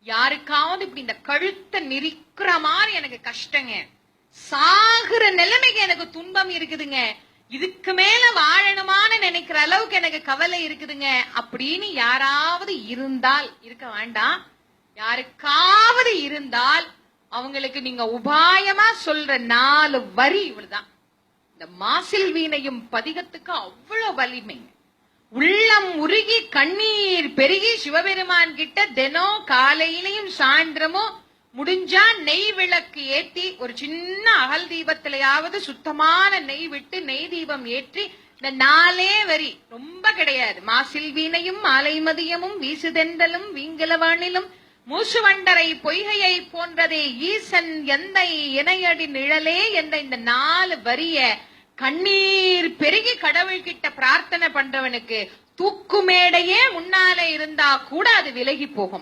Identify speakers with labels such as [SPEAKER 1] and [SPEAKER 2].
[SPEAKER 1] யாருக்காவது இப்படி இந்த கழுத்தை நெரிக்கிற மாதிரி எனக்கு கஷ்டங்க, சாகுற நிலைமைக்கு எனக்கு துன்பம் இருக்குதுங்க, இதுக்கு மேல வாழணுமான்னு நினைக்கிற அளவுக்கு எனக்கு கவலை இருக்குதுங்க அப்படின்னு யாராவது இருந்தால், இருக்க வேண்டாம், யாருக்காவது இருந்தால் அவங்களுக்கு நீங்க உபாயமா சொல்ற 4 வரி இவ்வளவுதான். இந்த மாசில் வீணையும் பதிகத்துக்கு அவ்வளவு வலிமைங்க. உள்ளம் உருகி கண்ணீர் பெருகி சிவபெருமான் கிட்ட தினம் காலையிலையும் சாயந்திரமும் முடிஞ்சா நெய் விளக்கு ஏற்றி ஒரு சின்ன அகல் தீபத்திலேயாவது சுத்தமான நெய் விட்டு நெய் தீபம் ஏற்றி இந்த 4 வரி, ரொம்ப கிடையாது. மாசில் வீணையும் மாலை மதியமும் வீசுதெண்டலும் வீங்கலவானிலும் மூசுவண்டரை பொய்கையை போன்றதே ஈசன் எந்தை இணையடி நிழலே என்ற இந்த 4 வரிய கண்ணீர் பெருகி கடவுள்கிட்ட பிரார்த்தனை பண்றவனுக்கு தூக்குமேடையே முன்னாலே இருந்தா கூட அது விலகி போகும்.